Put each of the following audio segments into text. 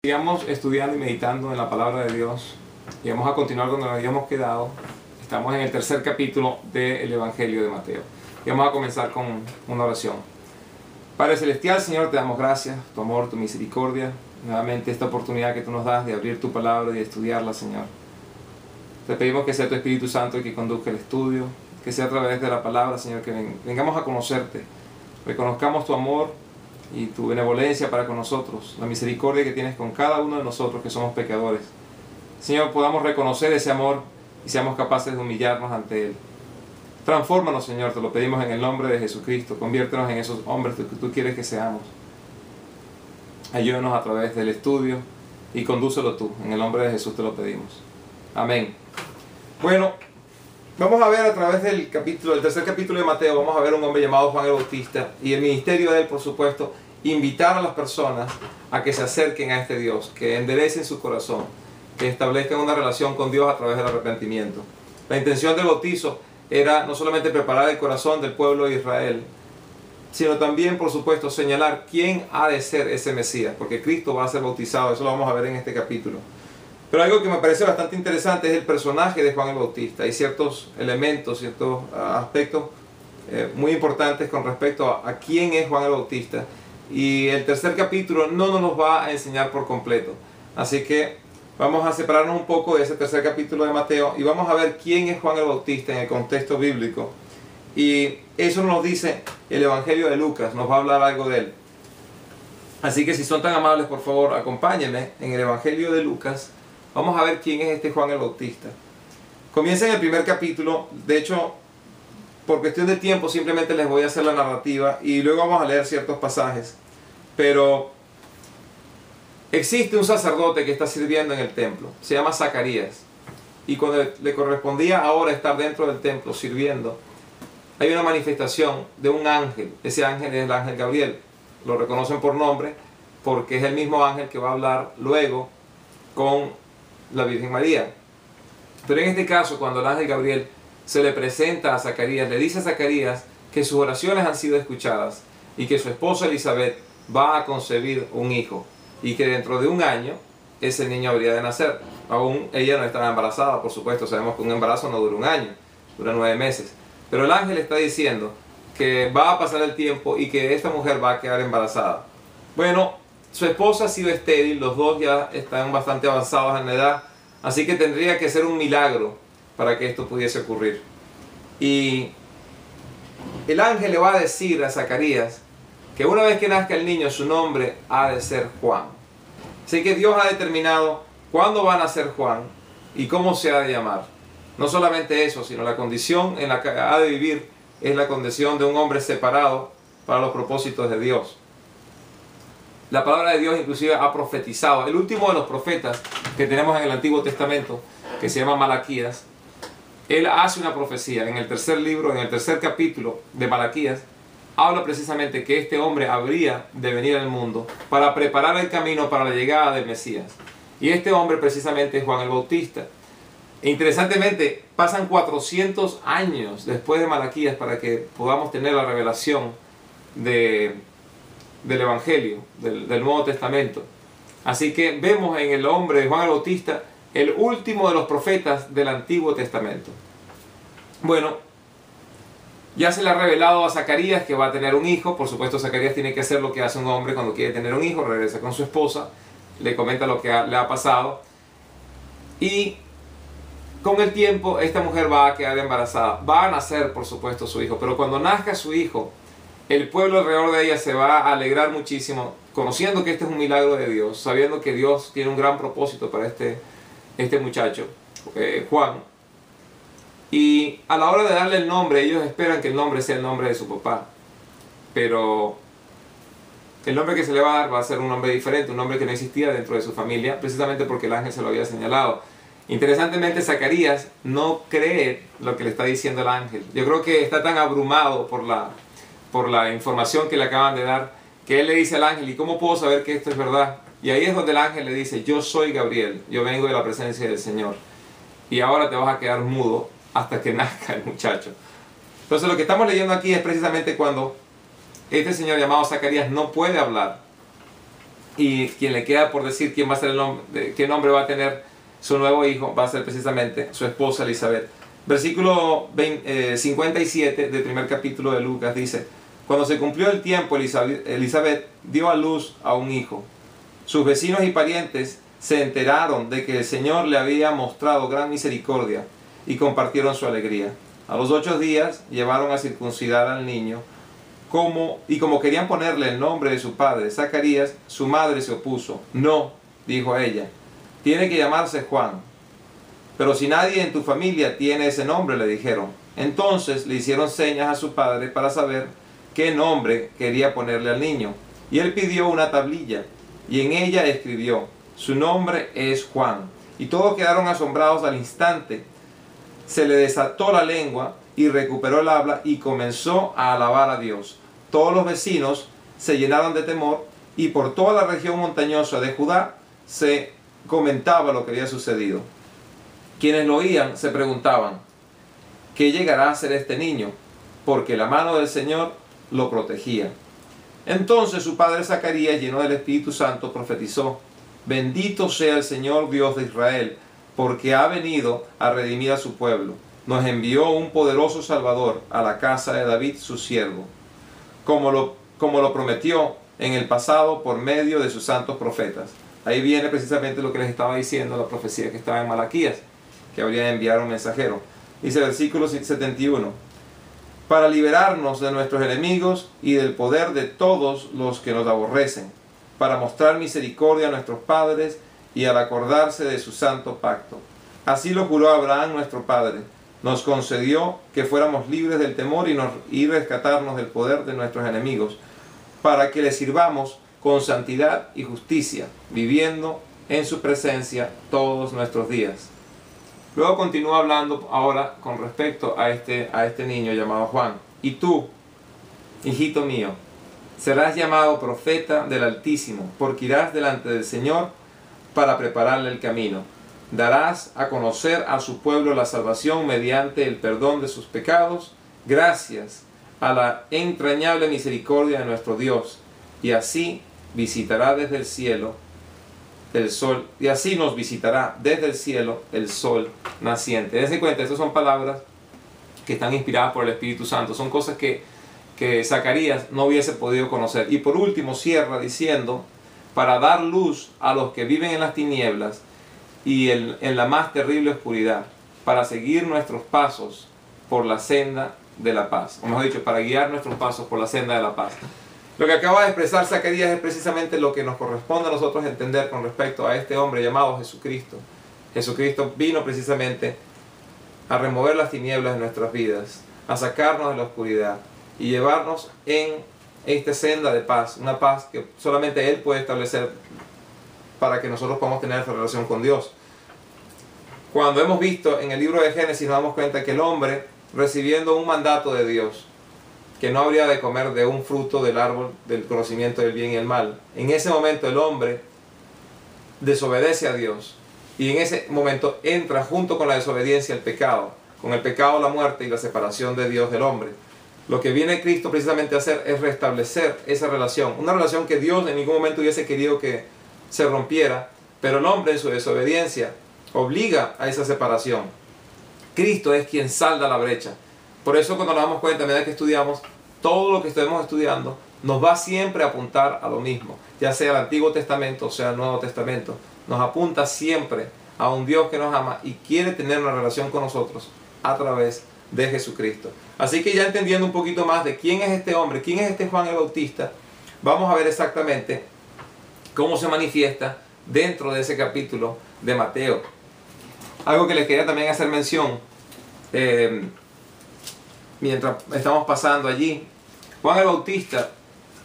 Sigamos estudiando y meditando en la palabra de Dios y vamos a continuar donde nos habíamos quedado. Estamos en el tercer capítulo del Evangelio de Mateo y vamos a comenzar con una oración. Padre Celestial, Señor, te damos gracias, tu amor, tu misericordia, nuevamente esta oportunidad que tú nos das de abrir tu palabra y de estudiarla, Señor. Te pedimos que sea tu Espíritu Santo el que conduzca el estudio, que sea a través de la palabra, Señor, que vengamos a conocerte, reconozcamos tu amor y tu benevolencia para con nosotros, la misericordia que tienes con cada uno de nosotros que somos pecadores. Señor, podamos reconocer ese amor y seamos capaces de humillarnos ante Él. Transfórmanos, Señor, te lo pedimos en el nombre de Jesucristo. Conviértenos en esos hombres que tú quieres que seamos. Ayúdanos a través del estudio y condúcelo tú. En el nombre de Jesús te lo pedimos. Amén. Bueno, vamos a ver a través del tercer capítulo de Mateo, vamos a ver un hombre llamado Juan el Bautista y el ministerio de él, por supuesto, invitar a las personas a que se acerquen a este Dios, que enderecen su corazón, que establezcan una relación con Dios a través del arrepentimiento. La intención del bautizo era no solamente preparar el corazón del pueblo de Israel, sino también, por supuesto, señalar quién ha de ser ese Mesías, porque Cristo va a ser bautizado. Eso lo vamos a ver en este capítulo. Pero algo que me parece bastante interesante es el personaje de Juan el Bautista. Hay ciertos elementos, ciertos aspectos muy importantes con respecto a quién es Juan el Bautista. Y el tercer capítulo no nos los va a enseñar por completo. Así que vamos a separarnos un poco de ese tercer capítulo de Mateo y vamos a ver quién es Juan el Bautista en el contexto bíblico. Y eso nos dice el Evangelio de Lucas, nos va a hablar algo de él. Así que si son tan amables, por favor, acompáñenme en el Evangelio de Lucas. Vamos a ver quién es este Juan el Bautista. Comienza en el primer capítulo. De hecho, por cuestión de tiempo simplemente les voy a hacer la narrativa y luego vamos a leer ciertos pasajes. Pero existe un sacerdote que está sirviendo en el templo. Se llama Zacarías. Y cuando le correspondía ahora estar dentro del templo sirviendo, hay una manifestación de un ángel. Ese ángel es el ángel Gabriel. Lo reconocen por nombre porque es el mismo ángel que va a hablar luego con la Virgen María. Pero en este caso, cuando el ángel Gabriel se le presenta a Zacarías, le dice a Zacarías que sus oraciones han sido escuchadas y que su esposa Elizabeth va a concebir un hijo y que dentro de un año ese niño habría de nacer. Aún ella no estaba embarazada, por supuesto, sabemos que un embarazo no dura un año, dura 9 meses. Pero el ángel está diciendo que va a pasar el tiempo y que esta mujer va a quedar embarazada. Bueno, su esposa ha sido estéril, los dos ya están bastante avanzados en la edad, así que tendría que ser un milagro para que esto pudiese ocurrir. Y el ángel le va a decir a Zacarías que una vez que nazca el niño, su nombre ha de ser Juan. Así que Dios ha determinado cuándo va a nacer Juan y cómo se ha de llamar. No solamente eso, sino la condición en la que ha de vivir es la condición de un hombre separado para los propósitos de Dios. La palabra de Dios inclusive ha profetizado. El último de los profetas que tenemos en el Antiguo Testamento, que se llama Malaquías, él hace una profecía en el tercer libro, en el tercer capítulo de Malaquías, habla precisamente que este hombre habría de venir al mundo para preparar el camino para la llegada del Mesías. Y este hombre precisamente es Juan el Bautista. E interesantemente, pasan 400 años después de Malaquías para que podamos tener la revelación del Evangelio, del Nuevo Testamento. Así que vemos en el hombre de Juan el Bautista el último de los profetas del Antiguo Testamento. Bueno, ya se le ha revelado a Zacarías que va a tener un hijo. Por supuesto, Zacarías tiene que hacer lo que hace un hombre cuando quiere tener un hijo. Regresa con su esposa, le comenta lo que le ha pasado. Y con el tiempo, esta mujer va a quedar embarazada. Va a nacer, por supuesto, su hijo. Pero cuando nazca su hijo, el pueblo alrededor de ella se va a alegrar muchísimo, conociendo que este es un milagro de Dios, sabiendo que Dios tiene un gran propósito para este muchacho, Juan. Y a la hora de darle el nombre, ellos esperan que el nombre sea el nombre de su papá. Pero el nombre que se le va a dar va a ser un nombre diferente, un nombre que no existía dentro de su familia, precisamente porque el ángel se lo había señalado. Interesantemente, Zacarías no cree lo que le está diciendo el ángel. Yo creo que está tan abrumado por la información que le acaban de dar, que él le dice al ángel, ¿y cómo puedo saber que esto es verdad? Y ahí es donde el ángel le dice, yo soy Gabriel, yo vengo de la presencia del Señor, y ahora te vas a quedar mudo hasta que nazca el muchacho. Entonces lo que estamos leyendo aquí es precisamente cuando este señor llamado Zacarías no puede hablar, Y quien le queda por decir quién va a ser el nombre, qué nombre va a tener su nuevo hijo, va a ser precisamente su esposa Elizabeth. Versículo 57 del primer capítulo de Lucas dice: cuando se cumplió el tiempo, Elizabeth dio a luz a un hijo. Sus vecinos y parientes se enteraron de que el Señor le había mostrado gran misericordia y compartieron su alegría. A los 8 días llevaron a circuncidar al niño, como querían ponerle el nombre de su padre, Zacarías. Su madre se opuso. No, dijo ella, tiene que llamarse Juan. Pero si nadie en tu familia tiene ese nombre, le dijeron. Entonces le hicieron señas a su padre para saber qué nombre quería ponerle al niño. Y él pidió una tablilla, y en ella escribió: su nombre es Juan. Y todos quedaron asombrados al instante. Se le desató la lengua y recuperó el habla y comenzó a alabar a Dios. Todos los vecinos se llenaron de temor, y por toda la región montañosa de Judá se comentaba lo que había sucedido. Quienes lo oían se preguntaban: ¿qué llegará a ser este niño? Porque la mano del Señor lo protegía. Entonces su padre Zacarías, lleno del Espíritu Santo, profetizó: bendito sea el Señor Dios de Israel, porque ha venido a redimir a su pueblo. Nos envió un poderoso Salvador a la casa de David, su siervo, como lo prometió en el pasado por medio de sus santos profetas. Ahí viene precisamente lo que les estaba diciendo, la profecía que estaba en Malaquías, que habría de enviar un mensajero. Dice el versículo 71: para liberarnos de nuestros enemigos y del poder de todos los que nos aborrecen, para mostrar misericordia a nuestros padres y al acordarse de su santo pacto. Así lo juró Abraham nuestro padre. Nos concedió que fuéramos libres del temor y rescatarnos del poder de nuestros enemigos, para que le sirvamos con santidad y justicia, viviendo en su presencia todos nuestros días. Luego continúa hablando ahora con respecto a este niño llamado Juan. Y tú, hijito mío, serás llamado profeta del Altísimo, porque irás delante del Señor para prepararle el camino. Darás a conocer a su pueblo la salvación mediante el perdón de sus pecados, gracias a la entrañable misericordia de nuestro Dios. Y así visitará desde el cielo el sol, y así nos visitará desde el cielo el sol naciente. Dense cuenta, estas son palabras que están inspiradas por el Espíritu Santo. Son cosas que Zacarías no hubiese podido conocer. Y por último cierra diciendo: para dar luz a los que viven en las tinieblas y en la más terrible oscuridad, para seguir nuestros pasos por la senda de la paz. O mejor dicho, para guiar nuestros pasos por la senda de la paz. Lo que acaba de expresar Zacarías es precisamente lo que nos corresponde a nosotros entender con respecto a este hombre llamado Jesucristo. Jesucristo vino precisamente a remover las tinieblas de nuestras vidas, a sacarnos de la oscuridad y llevarnos en esta senda de paz, una paz que solamente Él puede establecer para que nosotros podamos tener esta relación con Dios. Cuando hemos visto en el libro de Génesis, nos damos cuenta que el hombre, recibiendo un mandato de Dios, que no habría de comer de un fruto del árbol del conocimiento del bien y el mal, en ese momento el hombre desobedece a Dios, y en ese momento entra junto con la desobediencia el pecado, con el pecado la muerte y la separación de Dios del hombre. Lo que viene Cristo precisamente a hacer es restablecer esa relación, una relación que Dios en ningún momento hubiese querido que se rompiera, pero el hombre en su desobediencia obliga a esa separación. Cristo es quien salda la brecha. Por eso cuando nos damos cuenta, a medida que estudiamos, todo lo que estemos estudiando nos va siempre a apuntar a lo mismo, ya sea el Antiguo Testamento o sea el Nuevo Testamento. Nos apunta siempre a un Dios que nos ama y quiere tener una relación con nosotros a través de Jesucristo. Así que ya entendiendo un poquito más de quién es este hombre, quién es este Juan el Bautista, vamos a ver exactamente cómo se manifiesta dentro de ese capítulo de Mateo. Algo que les quería también hacer mención, mientras estamos pasando allí, Juan el Bautista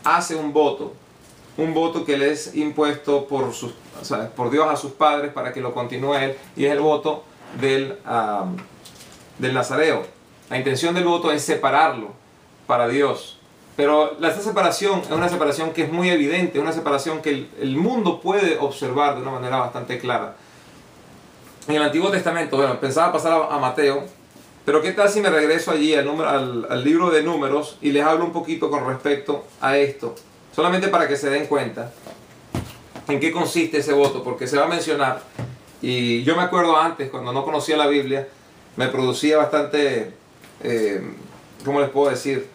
hace un voto que le es impuesto por Dios a sus padres para que lo continúe él, y es el voto del Nazareo. La intención del voto es separarlo para Dios, pero esta separación es una separación que es muy evidente, una separación que el mundo puede observar de una manera bastante clara. En el Antiguo Testamento, bueno, pensaba pasar a Mateo, pero ¿qué tal si me regreso allí al libro de Números y les hablo un poquito con respecto a esto? Solamente para que se den cuenta. en qué consiste ese voto, porque se va a mencionar. Y yo me acuerdo antes, cuando no conocía la Biblia, me producía bastante, ¿cómo les puedo decir?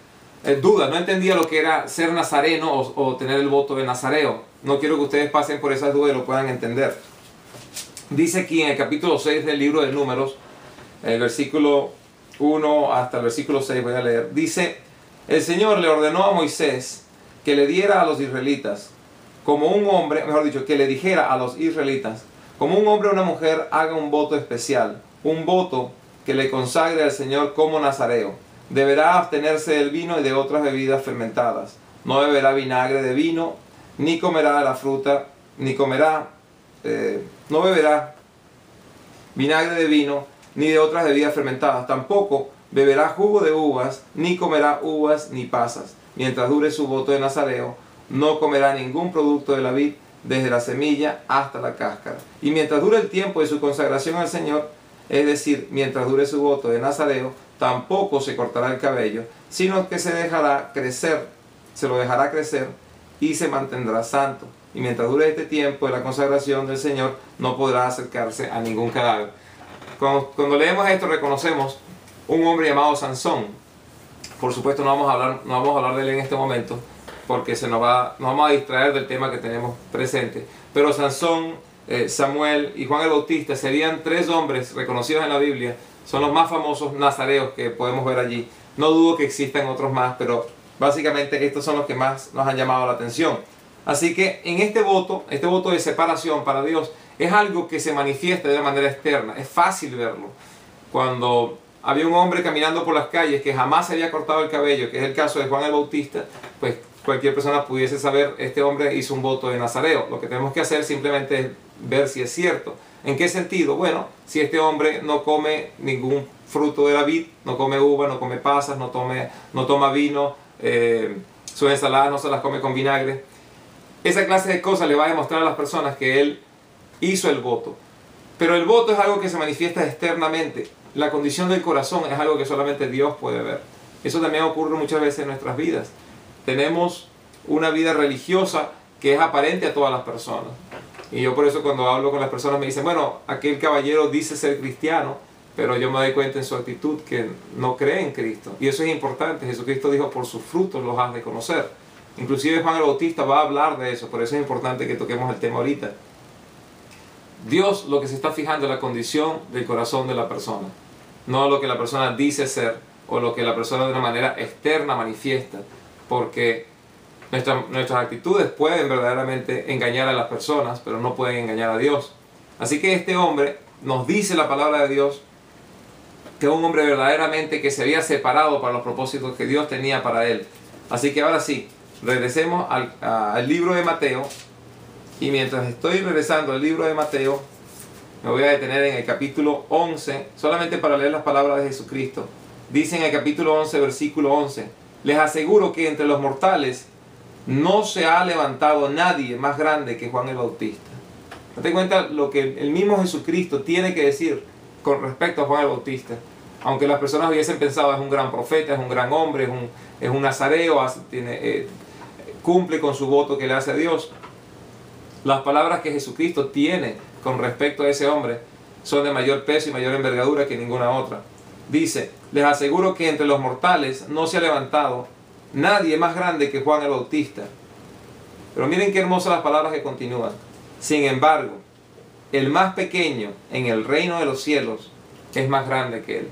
Duda, no entendía lo que era ser nazareno o tener el voto de nazareo. No quiero que ustedes pasen por esas dudas y lo puedan entender. Dice aquí en el capítulo 6 del libro de Números, el versículo 1 hasta el versículo 6, voy a leer. Dice, el Señor le ordenó a Moisés que le diera a los israelitas, como un hombre, mejor dicho, que le dijera a los israelitas, como un hombre o una mujer haga un voto especial, un voto que le consagre al Señor como nazareo. Deberá abstenerse del vino y de otras bebidas fermentadas. No beberá vinagre de vino, ni comerá de la fruta, no beberá vinagre de vino, ni de otras bebidas fermentadas. Tampoco beberá jugo de uvas, ni comerá uvas ni pasas. Mientras dure su voto de nazareo, no comerá ningún producto de la vid, desde la semilla hasta la cáscara. Y mientras dure el tiempo de su consagración al Señor, es decir, mientras dure su voto de nazareo, tampoco se cortará el cabello, sino que se lo dejará crecer y se mantendrá santo. Y mientras dure este tiempo de la consagración del Señor, no podrá acercarse a ningún cadáver. Cuando leemos esto, reconocemos un hombre llamado Sansón. Por supuesto, no vamos a hablar de él en este momento, porque nos vamos a distraer del tema que tenemos presente. Pero Sansón, Samuel y Juan el Bautista serían tres hombres reconocidos en la Biblia. Son los más famosos nazareos que podemos ver allí. No dudo que existan otros más, pero básicamente estos son los que más nos han llamado la atención. Así que en este voto de separación para Dios, es algo que se manifiesta de una manera externa. Es fácil verlo. Cuando había un hombre caminando por las calles que jamás se había cortado el cabello, que es el caso de Juan el Bautista, pues cualquier persona pudiese saber, este hombre hizo un voto de nazareo. Lo que tenemos que hacer simplemente es ver si es cierto. ¿En qué sentido? Bueno, si este hombre no come ningún fruto de la vid, no come uva, no come pasas, no toma vino, sus ensaladas no se las come con vinagre. Esa clase de cosas le va a demostrar a las personas que él hizo el voto. Pero el voto es algo que se manifiesta externamente. La condición del corazón es algo que solamente Dios puede ver. Eso también ocurre muchas veces en nuestras vidas. Tenemos una vida religiosa que es aparente a todas las personas. Y yo por eso cuando hablo con las personas me dicen, bueno, aquel caballero dice ser cristiano, pero yo me doy cuenta en su actitud que no cree en Cristo. Y eso es importante. Jesucristo dijo, por sus frutos los has de conocer. Inclusive Juan el Bautista va a hablar de eso, por eso es importante que toquemos el tema ahorita. Dios lo que se está fijando es la condición del corazón de la persona, no lo que la persona dice ser o lo que la persona de una manera externa manifiesta, porque nuestras actitudes pueden verdaderamente engañar a las personas, pero no pueden engañar a Dios. Así que este hombre nos dice la palabra de Dios que es un hombre verdaderamente que se había separado para los propósitos que Dios tenía para él. Así que ahora sí, regresemos al libro de Mateo. Y mientras estoy regresando al libro de Mateo, me voy a detener en el capítulo 11, solamente para leer las palabras de Jesucristo. Dice en el capítulo 11, versículo 11, les aseguro que entre los mortales no se ha levantado nadie más grande que Juan el Bautista. Date cuenta lo que el mismo Jesucristo tiene que decir con respecto a Juan el Bautista. Aunque las personas hubiesen pensado es un gran profeta, es un gran hombre, es un nazareo, cumple con su voto que le hace a Dios. Las palabras que Jesucristo tiene con respecto a ese hombre son de mayor peso y mayor envergadura que ninguna otra. Dice, les aseguro que entre los mortales no se ha levantado nadie más grande que Juan el Bautista. Pero miren qué hermosas las palabras que continúan. Sin embargo, el más pequeño en el reino de los cielos es más grande que él.